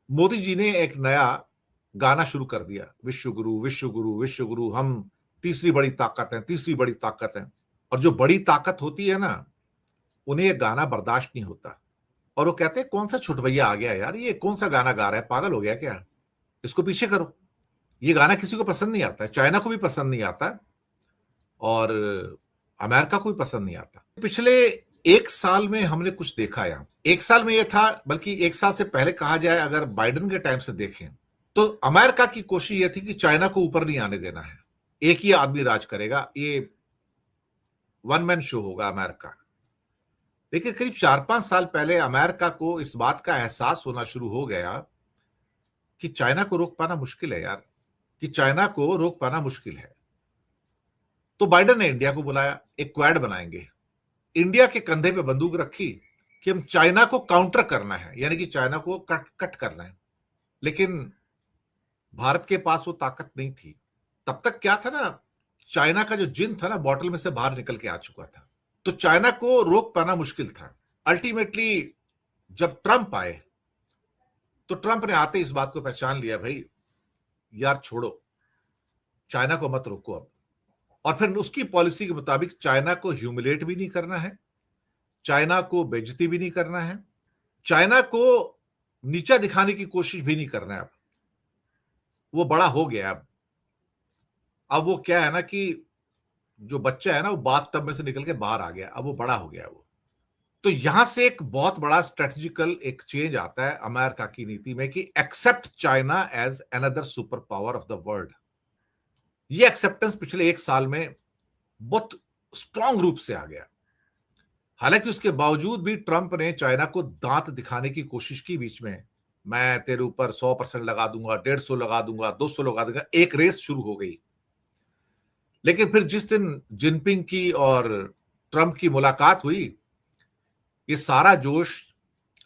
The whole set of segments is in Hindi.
मोदी जी ने एक नया गाना शुरू कर दिया, विश्व गुरु विश्व गुरु विश्व गुरु, हम तीसरी बड़ी ताकत है, तीसरी बड़ी ताकत है। और जो बड़ी ताकत होती है ना, उन्हें ये गाना बर्दाश्त नहीं होता और वो कहते हैं कौन सा छुटभैया आ गया यार, ये कौन सा गाना गा रहा है, पागल हो गया क्या, इसको पीछे करो। ये गाना किसी को पसंद नहीं आता है, चाइना को भी पसंद नहीं आता और अमेरिका को भी पसंद नहीं आता। पिछले एक साल में हमने कुछ देखा, यहाँ एक साल में ये था, बल्कि एक साल से पहले कहा जाए, अगर बाइडेन के टाइम से देखें तो अमेरिका की कोशिश ये थी कि चाइना को ऊपर नहीं आने देना है, एक ही आदमी राज करेगा, ये वन मैन शो होगा अमेरिका। लेकिन करीब 4-5 साल पहले अमेरिका को इस बात का एहसास होना शुरू हो गया कि चाइना को रोक पाना मुश्किल है यार, कि चाइना को रोक पाना मुश्किल है। तो बाइडेन ने इंडिया को बुलाया, एक क्वाड बनाएंगे। इंडिया के कंधे पे बंदूक रखी कि हम चाइना को काउंटर करना है, यानी कि चाइना को कट करना है। लेकिन भारत के पास वो ताकत नहीं थी। तब तक क्या था ना, चाइना का जो जिन था ना, बॉटल में से बाहर निकल के आ चुका था, तो चाइना को रोक पाना मुश्किल था। अल्टीमेटली जब ट्रंप आए तो ट्रंप ने आते इस बात को पहचान लिया, भाई यार छोड़ो, चाइना को मत रोको अब। और फिर उसकी पॉलिसी के मुताबिक चाइना को ह्यूमिलेट भी नहीं करना है, चाइना को बेइज्जती भी नहीं करना है, चाइना को नीचा दिखाने की कोशिश भी नहीं करना है। अब वो बड़ा हो गया। अब वो क्या है ना कि जो बच्चा है ना, वो बाथ टब में से निकल के बाहर आ गया, अब वो बड़ा हो गया वो। तो यहां से एक बहुत बड़ा स्ट्रेटेजिकल एक चेंज आता है अमेरिका की नीति में कि accept China as another super power of the world. ये एक्सेप्टेंस पिछले एक साल में बहुत स्ट्रांग रूप से आ गया। हालांकि उसके बावजूद भी ट्रंप ने चाइना को दांत दिखाने की कोशिश की बीच में, मैं तेरे ऊपर 100% लगा दूंगा, 150 लगा दूंगा, 200 लगा दूंगा, एक रेस शुरू हो गई। लेकिन फिर जिस दिन जिनपिंग की और ट्रंप की मुलाकात हुई, ये सारा जोश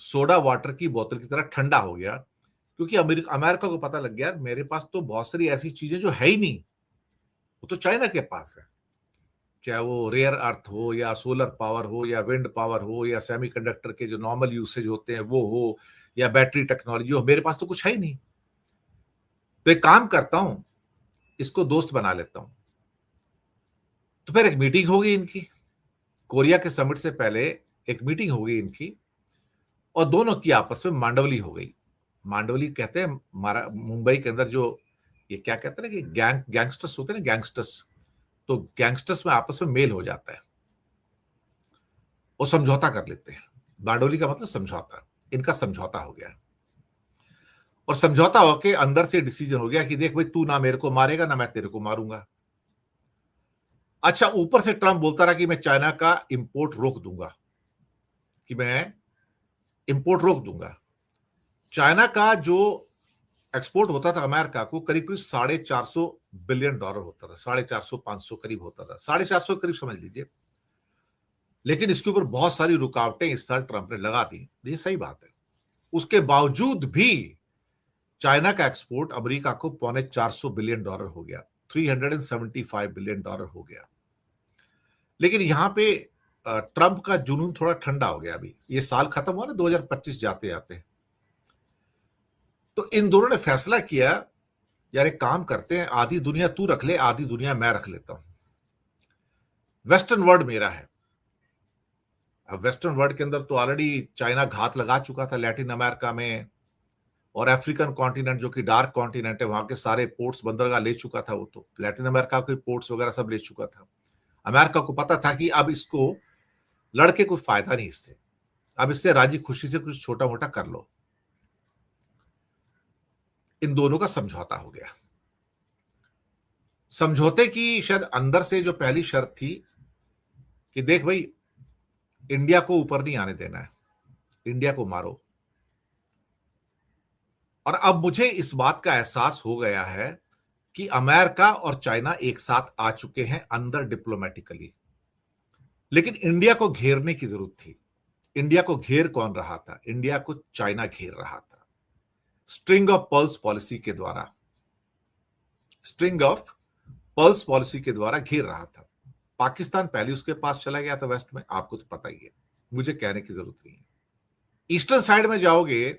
सोडा वाटर की बोतल की तरह ठंडा हो गया, क्योंकि अमेरिका को पता लग गया मेरे पास तो बहुत सारी ऐसी चीजें जो है ही नहीं, वो तो चाइना के पास है। चाहे वो रेयर अर्थ हो या सोलर पावर हो या विंड पावर हो या सेमीकंडक्टर के जो नॉर्मल यूसेज होते हैं वो हो या बैटरी टेक्नोलॉजी हो, मेरे पास तो कुछ है ही नहीं। तो एक काम करता हूं, इसको दोस्त बना लेता हूं। तो फिर एक मीटिंग होगी इनकी, कोरिया के समिट से पहले एक मीटिंग होगी इनकी, और दोनों की आपस में मांडवली हो गई। मांडवली कहते हैं मुंबई के अंदर जो ये क्या कहते हैं ना कि गैंगस्टर्स होते हैं ना, गैंगस्टर्स, तो गैंगस्टर्स में आपस में मेल हो जाता है, वो समझौता कर लेते हैं। बारडोली का मतलब समझौता, इनका समझौता हो गया और समझौता होके अंदर से डिसीजन हो गया कि देख भाई, तू ना मेरे को मारेगा ना मैं तेरे को मारूंगा। अच्छा, ऊपर से ट्रंप बोलता रहा कि मैं चाइना का इंपोर्ट रोक दूंगा, कि मैं इंपोर्ट रोक दूंगा। चाइना का जो एक्सपोर्ट होता था अमेरिका को करीब करीब $450 बिलियन होता था, 450-500 करीब होता था, 450 करीब समझ लीजिए। लेकिन इसके ऊपर बहुत सारी रुकावटें इस साल ट्रंप ने लगा दी, ये सही बात है। उसके बावजूद भी चाइना का एक्सपोर्ट अमेरिका को $450 बिलियन हो गया, $375 बिलियन हो गया। लेकिन यहां पे ट्रंप का जुनून थोड़ा ठंडा हो गया। अभी ये साल खत्म हुआ ना 2025 जाते जाते, तो इन दोनों ने फैसला किया, यार एक काम करते हैं, आधी दुनिया तू रख ले, आधी दुनिया मैं रख लेता हूं। वेस्टर्न वर्ल्ड मेरा है। अब वेस्टर्न वर्ल्ड के अंदर तो ऑलरेडी चाइना घात लगा चुका था लैटिन अमेरिका में, और अफ्रीकन कॉन्टिनेंट जो कि डार्क कॉन्टिनेंट है, वहां के सारे पोर्ट्स बंदरगाह ले चुका था। वो तो लैटिन अमेरिका के पोर्ट्स वगैरह सब ले चुका था। अमेरिका को पता था कि अब इसको लड़के कोई फायदा नहीं इससे, अब इससे राजी खुशी से कुछ छोटा मोटा कर लो। इन दोनों का समझौता हो गया। समझौते की शायद अंदर से जो पहली शर्त थी कि देख भाई, इंडिया को ऊपर नहीं आने देना है, इंडिया को मारो। और अब मुझे इस बात का एहसास हो गया है कि अमेरिका और चाइना एक साथ आ चुके हैं अंदर डिप्लोमेटिकली, लेकिन इंडिया को घेरने की जरूरत थी। इंडिया को घेर कौन रहा था? इंडिया को चाइना घेर रहा था, स्ट्रिंग ऑफ पर्ल्स पॉलिसी के द्वारा, स्ट्रिंग ऑफ पर्ल्स पॉलिसी के द्वारा घेर रहा था। पाकिस्तान पहले उसके पास चला गया था वेस्ट में, आपको तो पता ही है, मुझे कहने की जरूरत नहीं है। ईस्टर्न साइड में जाओगे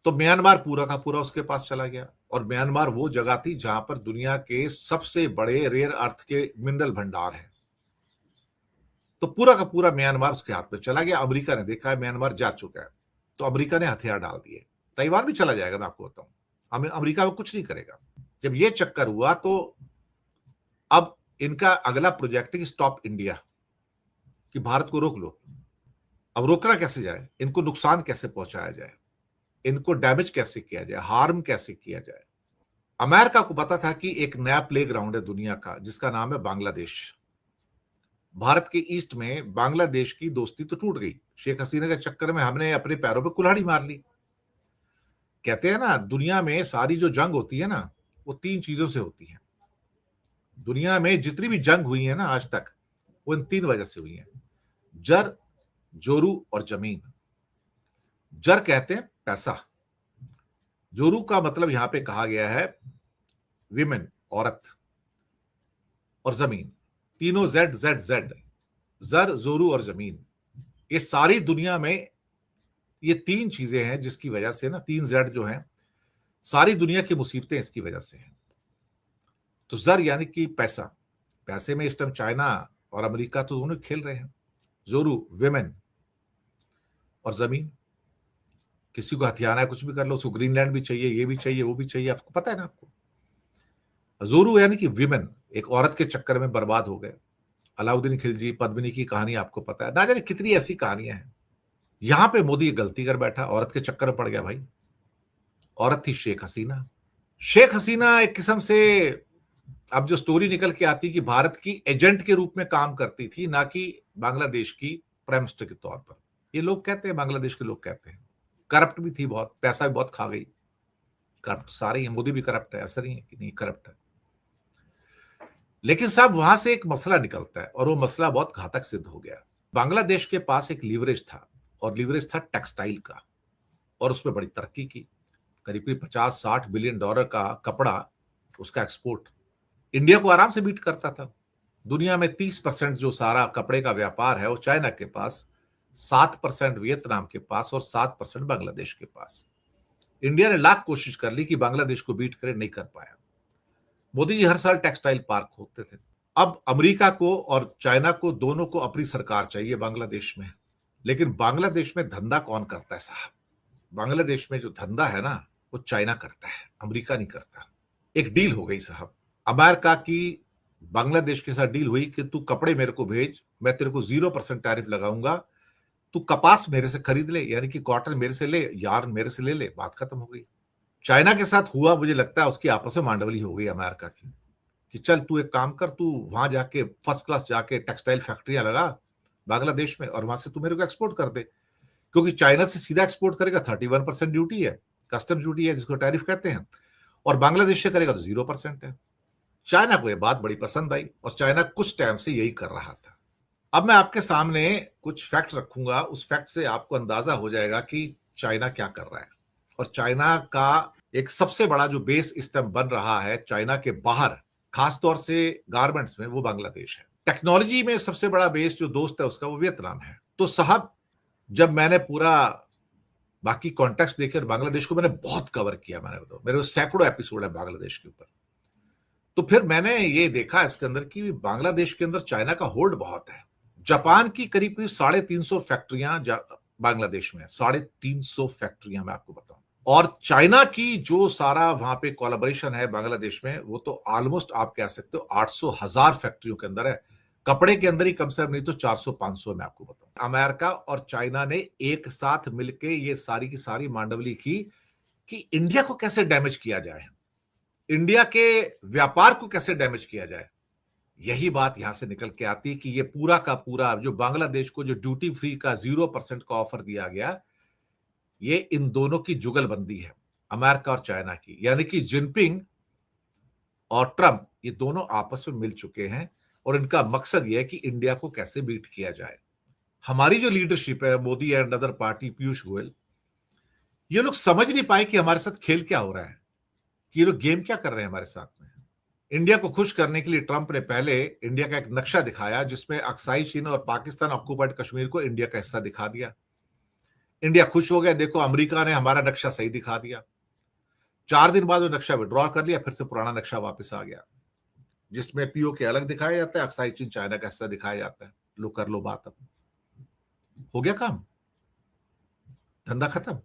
तो म्यांमार पूरा का पूरा उसके पास चला गया। और म्यांमार वो जगह थी जहां पर दुनिया के सबसे बड़े रेयर अर्थ के मिनरल भंडार हैं। तो पूरा का पूरा म्यांमार उसके हाथ में चला गया। अमेरिका ने देखा है म्यांमार जा चुका है, तो अमेरिका ने हथियार डाल दिए। ताइवान भी चला जाएगा, मैं आपको बताऊं। अमेरिका वो कुछ नहीं करेगा। जब ये चक्कर हुआ तो अब इनका अगला प्रोजेक्ट है स्टॉप इंडिया, कि भारत को रोक लो। अब रोकना कैसे जाए, इनको नुकसान कैसे पहुंचाया जाए, इनको डैमेज कैसे किया जाए, हार्म कैसे किया जाए। अमेरिका को पता था कि एक नया प्ले ग्राउंड है दुनिया का, जिसका नाम है बांग्लादेश। भारत के ईस्ट में बांग्लादेश की दोस्ती तो टूट गई। शेख हसीना के चक्कर में हमने अपने पैरों पे कुल्हाड़ी मार ली। कहते हैं ना, दुनिया में सारी जो जंग होती है ना, वो 3 चीजों से होती है। दुनिया में जितनी भी जंग हुई है ना आज तक, वो इन 3 वजह से हुई है: जर, जोरू और जमीन। जर कहते हैं पैसा, जोरू का मतलब यहां पे कहा गया है विमेन, औरत, और जमीन। तीनों जेड जेड जेड, जर, जोरू और जमीन। ये सारी दुनिया में ये 3 चीजें हैं जिसकी वजह से ना, 3 जेड जो हैं, सारी दुनिया की मुसीबतें इसकी वजह से हैं। तो जर यानी कि पैसा, पैसे में इस टाइम चाइना और अमेरिका तो दोनों खेल रहे हैं। जोरू विमेन, और जमीन, किसी को हथियाना है कुछ भी कर लो, उसको ग्रीनलैंड भी चाहिए, ये भी चाहिए, वो भी चाहिए, आपको पता है ना। आपको जोरू यानी कि विमेन, एक औरत के चक्कर में बर्बाद हो गए। अलाउद्दीन खिलजी, पद्मिनी की कहानी आपको पता है, ना जाने कितनी ऐसी कहानियां हैं। यहां पे मोदी गलती कर बैठा, औरत के चक्कर में पड़ गया भाई। औरत थी शेख हसीना। शेख हसीना एक किस्म से अब जो स्टोरी निकल के आती कि भारत की एजेंट के रूप में काम करती थी, ना कि बांग्लादेश की प्राइम मिनिस्टर के तौर पर। ये लोग कहते हैं, बांग्लादेश के लोग कहते हैं। करप्ट भी थी बहुत, पैसा भी बहुत खा गई। करप्ट सारे ही, मोदी भी करप्ट है, ऐसा नहीं है कि नहीं करप्ट है। लेकिन साहब वहां से एक मसला निकलता है, और वो मसला बहुत घातक सिद्ध हो गया। बांग्लादेश के पास एक लीवरेज था, और लीवरेज था टेक्सटाइल का, और उसमें बड़ी तरक्की की। करीब करीब 50-60 बिलियन डॉलर का कपड़ा, उसका एक्सपोर्ट इंडिया को आराम से बीट करता था। दुनिया में 30% जो सारा कपड़े का व्यापार है वो चाइना के पास, 7% वियतनाम के पास, और 7% बांग्लादेश के पास। इंडिया ने लाख कोशिश कर ली कि बांग्लादेश को बीट करे, नहीं कर पाया। मोदी जी हर साल टेक्सटाइल पार्क खोलते थे। अब अमेरिका को और चाइना को, दोनों को अपनी सरकार चाहिए बांग्लादेश में। लेकिन बांग्लादेश में धंधा कौन करता है साहब? बांग्लादेश में जो धंधा है ना, वो चाइना करता है, अमेरिका नहीं करता। एक डील हो गई साहब, अमेरिका की बांग्लादेश के साथ डील हुई कि तू कपड़े मेरे को भेज, मैं तेरे को 0% टैरिफ लगाऊंगा, तू कपास मेरे से खरीद ले, यानी कि कॉटन मेरे से ले, यार्न मेरे से ले ले, बात खत्म हो गई। चाइना के साथ हुआ, मुझे लगता है उसकी आपस में मांडवली हो गई अमेरिका की, कि चल तू एक काम कर, तू वहां जाके फर्स्ट क्लास जाके टेक्सटाइल फैक्ट्रियां लगा बांग्लादेश में, और वहां से तू मेरे को एक्सपोर्ट कर दे। क्योंकि चाइना से सीधा एक्सपोर्ट करेगा 31% ड्यूटी है, कस्टम ड्यूटी है जिसको टैरिफ कहते हैं, और बांग्लादेश से करेगा तो 0% है। चाइना को यह बात बड़ी पसंद आई, और चाइना कुछ टाइम से यही कर रहा था। अब मैं आपके सामने कुछ फैक्ट रखूंगा, उस फैक्ट से आपको अंदाजा हो जाएगा कि चाइना क्या कर रहा है। और चाइना का एक सबसे बड़ा जो बेस इस टाइम बन रहा है चाइना के बाहर, खासतौर से गारमेंट्स में, वो बांग्लादेश है। टेक्नोलॉजी में सबसे बड़ा बेस जो दोस्त है उसका, वो वियतनाम है। तो साहब, जब मैंने पूरा बाकी कॉन्टेक्स्ट देकर बांग्लादेश को मैंने बहुत कवर किया, मैंने बताया, मेरे सैकड़ों एपिसोड है बांग्लादेश के ऊपर। तो फिर मैंने ये देखा इसके अंदर कि बांग्लादेश के अंदर चाइना का होल्ड बहुत है। जापान की करीब करीब 350 फैक्ट्रियां बांग्लादेश में, 350 फैक्ट्रियां मैं आपको बताऊं। और चाइना की जो सारा वहां पे कोलैबोरेशन है बांग्लादेश में, वो तो ऑलमोस्ट आप कह सकते हो 800,000 फैक्ट्रियों के अंदर है। कपड़े के अंदर ही कम से कम नहीं तो 400-500 मैं आपको बताऊं। अमेरिका और चाइना ने एक साथ मिलकर ये सारी की सारी मांडवली की कि इंडिया को कैसे डैमेज किया जाए, इंडिया के व्यापार को कैसे डैमेज किया जाए। यही बात यहां से निकल के आती कि ये पूरा का पूरा जो बांग्लादेश को जो ड्यूटी फ्री का 0% का ऑफर दिया गया, ये इन दोनों की जुगलबंदी है, अमेरिका और चाइना की। यानी कि जिनपिंग और ट्रंप, ये दोनों आपस में मिल चुके हैं, और इनका मकसद यह है कि इंडिया को कैसे बीट किया जाए। हमारी जो लीडरशिप है, Modi and other party, Piyush Goyal, ये लोग समझ नहीं पाए कि हमारे साथ खेल क्या हो रहा है, कि ये लोग गेम क्या कर रहे हैं हमारे साथ में। इंडिया को खुश करने के लिए ट्रंप ने पहले इंडिया का एक नक्शा दिखाया, जिसमें अक्साई चीन और पाकिस्तान ऑक्युपाइड कश्मीर को इंडिया का हिस्सा दिखा दिया। इंडिया खुश हो गया, देखो अमेरिका ने हमारा नक्शा सही दिखा दिया। 4 दिन बाद वो नक्शा विड्रॉ कर लिया, फिर से पुराना नक्शा वापस आ गया, जिसमें पीओके अलग दिखाया जाता है, अक्साई चीन चाइना का हिस्सा दिखाया जाता है। लो कर लो बात, अब हो गया काम, धंधा खत्म।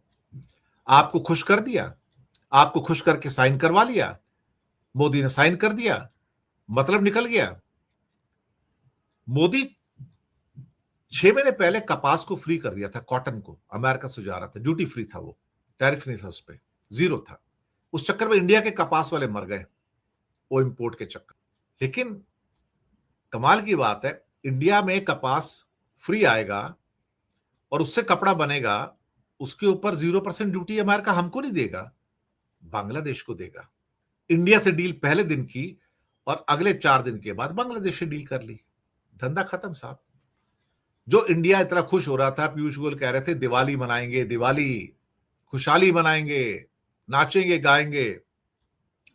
आपको खुश कर दिया, आपको खुश करके साइन करवा लिया, मोदी ने साइन कर दिया, मतलब निकल गया। मोदी 6 महीने पहले कपास को फ्री कर दिया था, कॉटन को अमेरिका से जा रहा था, ड्यूटी फ्री था, वो टैरिफ नहीं था, उस पर जीरो था। उस चक्कर में इंडिया के कपास वाले मर गए, वो इंपोर्ट के चक्कर। लेकिन कमाल की बात है, इंडिया में कपास फ्री आएगा और उससे कपड़ा बनेगा, उसके ऊपर 0% ड्यूटी अमेरिका हमको नहीं देगा, बांग्लादेश को देगा। इंडिया से डील पहले दिन की और अगले 4 दिन के बाद बांग्लादेश से डील कर ली, धंधा खत्म साहब। जो इंडिया इतना खुश हो रहा था, पीयूष गोयल कह रहे थे दिवाली मनाएंगे, दिवाली खुशहाली मनाएंगे, नाचेंगे गाएंगे,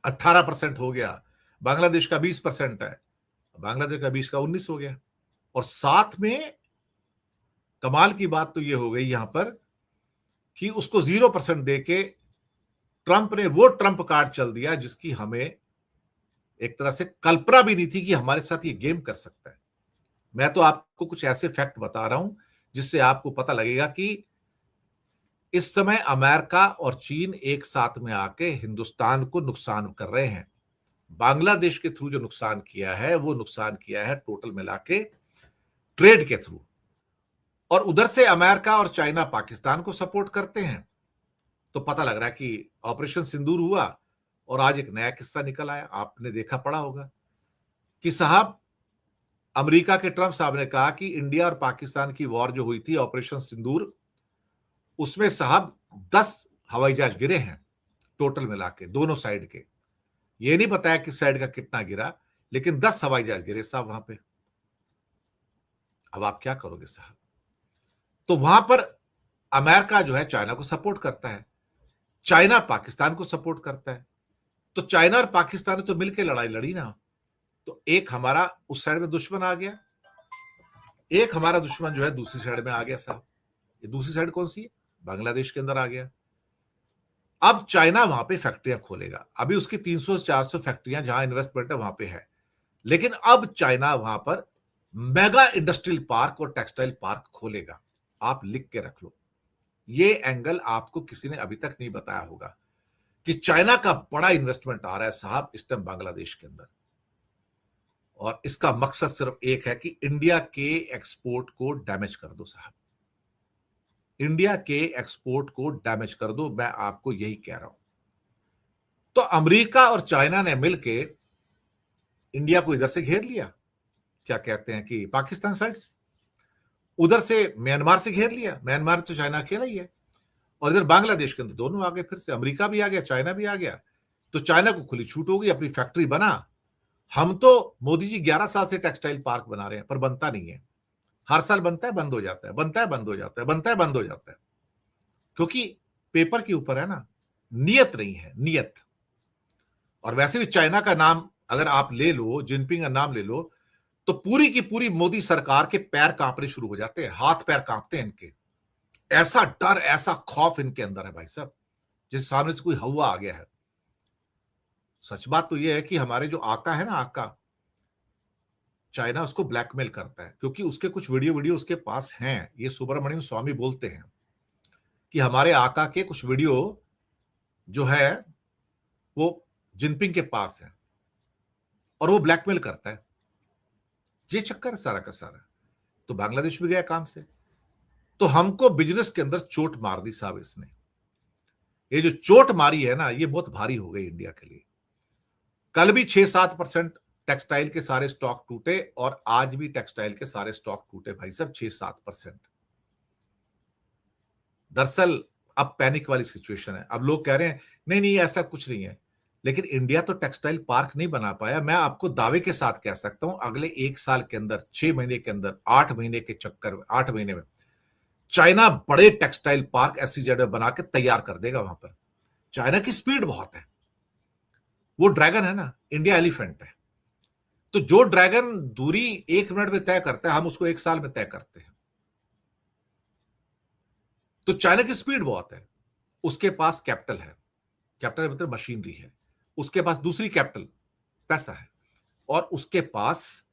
18% हो गया, बांग्लादेश का 20% है, बांग्लादेश का 20 का 19 हो गया। और साथ में कमाल की बात तो ये हो गई यहां पर कि उसको 0% देके ट्रंप ने वो ट्रंप कार्ड चल दिया जिसकी हमें एक तरह से कल्पना भी नहीं थी कि हमारे साथ ये गेम कर सकता है। मैं तो आपको कुछ ऐसे फैक्ट बता रहा हूं जिससे आपको पता लगेगा कि इस समय अमेरिका और चीन एक साथ में आके हिंदुस्तान को नुकसान कर रहे हैं। बांग्लादेश के थ्रू जो नुकसान किया है, वो नुकसान किया है टोटल मिला के ट्रेड के थ्रू। और उधर से अमेरिका और चाइना पाकिस्तान को सपोर्ट करते हैं। तो पता लग रहा है कि ऑपरेशन सिंदूर हुआ और आज एक नया किस्सा निकल आया, आपने देखा पड़ा होगा कि साहब अमेरिका के ट्रंप साहब ने कहा कि इंडिया और पाकिस्तान की वॉर जो हुई थी ऑपरेशन सिंदूर, उसमें साहब 10 हवाई जहाज गिरे हैं टोटल मिला के, दोनों साइड के। ये नहीं बताया किस साइड का कितना गिरा, लेकिन 10 हवाई जहाज गिरे साहब वहां पे। अब आप क्या करोगे साहब? तो वहां पर अमेरिका जो है चाइना को सपोर्ट करता है, चाइना पाकिस्तान को सपोर्ट करता है। तो चाइना और पाकिस्तान ने तो मिलकर लड़ाई लड़ी ना, तो एक हमारा उस साइड में दुश्मन आ गया, एक हमारा दुश्मन जो है दूसरी साइड में आ गया साहब। ये दूसरी साइड कौन सी है? बांग्लादेश के अंदर आ गया। अब चाइना वहां पे फैक्ट्रियां खोलेगा, अभी उसकी 300-400 फैक्ट्रियां जहां इन्वेस्टमेंट है वहां पे है, लेकिन अब चाइना वहां पर मेगा इंडस्ट्रियल पार्क और टेक्सटाइल पार्क खोलेगा। आप लिख के रख लो, ये एंगल आपको किसी ने अभी तक नहीं बताया होगा कि चाइना का बड़ा इन्वेस्टमेंट आ रहा है साहब इस टाइम बांग्लादेश के अंदर। और इसका मकसद सिर्फ एक है कि इंडिया के एक्सपोर्ट को डैमेज कर दो साहब, इंडिया के एक्सपोर्ट को डैमेज कर दो, मैं आपको यही कह रहा हूं। तो अमेरिका और चाइना ने मिलके इंडिया को इधर से घेर लिया, क्या कहते हैं कि पाकिस्तान साइड से, उधर से म्यांमार से घेर लिया, म्यांमार तो चाइना अकेला ही है, और इधर बांग्लादेश के अंदर दोनों आ गए, फिर से अमेरिका भी आ गया, चाइना भी आ गया। तो चाइना को खुली छूट होगी, अपनी फैक्ट्री बना। हम तो मोदी जी 11 साल से टेक्सटाइल पार्क बना रहे हैं, पर बनता नहीं है। हर साल बनता है, बंद हो जाता है, बनता है, बंद हो जाता है, बनता है, बंद हो जाता है, क्योंकि पेपर के ऊपर है ना, नियत नहीं है, नियत। और वैसे भी चाइना का नाम अगर आप ले लो, जिनपिंग का नाम ले लो, तो पूरी की पूरी मोदी सरकार के पैर कांपने शुरू हो जाते हैं, हाथ पैर कांपते हैं इनके। ऐसा डर, ऐसा खौफ इनके अंदर है भाई साहब, जिस सामने से कोई हवा आ गया है। सच बात तो यह है कि हमारे जो आका है ना, आका, चाइना उसको ब्लैकमेल करता है, क्योंकि उसके कुछ वीडियो उसके पास हैं। ये सुब्रमण्यम स्वामी बोलते हैं कि हमारे आका के कुछ वीडियो जो है वो जिनपिंग के पास है और वो ब्लैकमेल करता है। ये चक्कर है सारा का सारा। तो बांग्लादेश भी गया काम से। तो हमको बिजनेस के अंदर चोट मार दी साहब इसने। ये जो चोट मारी है ना, ये बहुत भारी हो गई इंडिया के लिए। कल भी 6-7% टेक्सटाइल के सारे स्टॉक टूटे और आज भी टेक्सटाइल के सारे स्टॉक टूटे भाई साहब, 6-7%। दरअसल अब पैनिक वाली सिचुएशन है। अब लोग कह रहे हैं नहीं नहीं ऐसा कुछ नहीं है, लेकिन इंडिया तो टेक्सटाइल पार्क नहीं बना पाया। मैं आपको दावे के साथ कह सकता हूं अगले 1 साल के अंदर, 6 महीने के अंदर, 8 महीने के चक्कर में, 8 महीने में चाइना बड़े टेक्सटाइल पार्क ऐसी जगह बना के तैयार कर देगा। वहां पर चाइना की स्पीड बहुत है, वो ड्रैगन है ना, इंडिया एलिफेंट है। तो जो ड्रैगन दूरी 1 मिनट में तय करता है, हम उसको 1 साल में तय करते हैं। तो चाइना की स्पीड बहुत है, उसके पास कैपिटल है, कैपिटल मतलब मशीनरी है, उसके पास दूसरी कैपिटल पैसा है, और उसके पास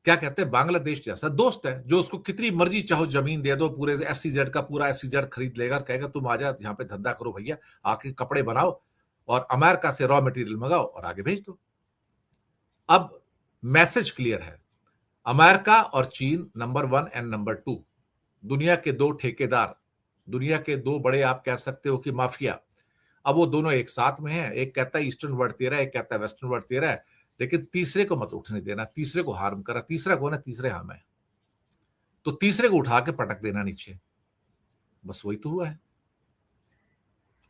क्या कहते हैं बांग्लादेश जैसा दोस्त है जो उसको कितनी मर्जी चाहो जमीन दे दो, पूरे SEZ का पूरा SEZ खरीद लेगा, कहेगा तुम आ जा यहाँ पे धंधा करो भैया, आके कपड़े बनाओ और अमेरिका से रॉ मटेरियल मंगाओ और आगे भेज दो। अब मैसेज क्लियर है, अमेरिका और चीन नंबर 1 एंड नंबर 2 दुनिया के दो ठेकेदार, दुनिया के दो बड़े आप कह सकते हो कि माफिया, अब वो दोनों एक साथ में है, एक कहता है ईस्टर्न वर्ल्ड तेरा है, एक कहता है वेस्टर्न वर्ल्ड तेरा है, लेकिन तीसरे को मत उठने देना, तीसरे को हार्म करा, तीसरा कौन है, तीसरे हम है, तो तीसरे को उठा के पटक देना नीचे, बस वही तो हुआ है,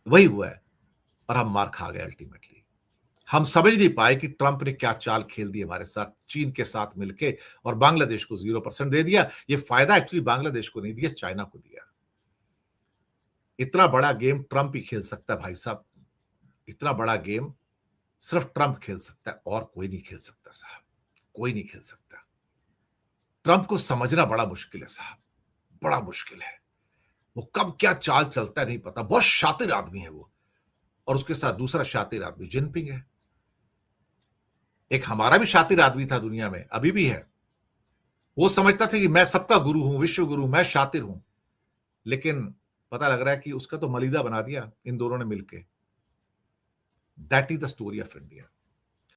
वही हुआ है, और हम मार खा गए अल्टीमेटली। हम समझ नहीं पाए कि ट्रंप ने क्या चाल खेल दी हमारे साथ, चीन के साथ मिलके, और बांग्लादेश को 0% दे दिया। ये फायदा एक्चुअली बांग्लादेश को नहीं दिया, चाइना को दिया। इतना बड़ा गेम ट्रंप ही खेल सकता है भाई साहब, इतना बड़ा गेम सिर्फ ट्रंप खेल सकता है, और कोई नहीं खेल सकता साहब, कोई नहीं खेल सकता। ट्रंप को समझना बड़ा मुश्किल है साहब, बड़ा मुश्किल है। वो कब क्या चाल चलता है नहीं पता, बहुत शातिर आदमी है वो, और उसके साथ दूसरा शातिर आदमी जिनपिंग है। एक हमारा भी शातिर आदमी था दुनिया में, अभी भी है, वो समझता था कि मैं सबका गुरु हूं, विश्व गुरु, मैं शातिर हूं, लेकिन पता लग रहा है कि उसका तो मलिदा बना दिया इन दोनों ने मिलके। That is the story of India.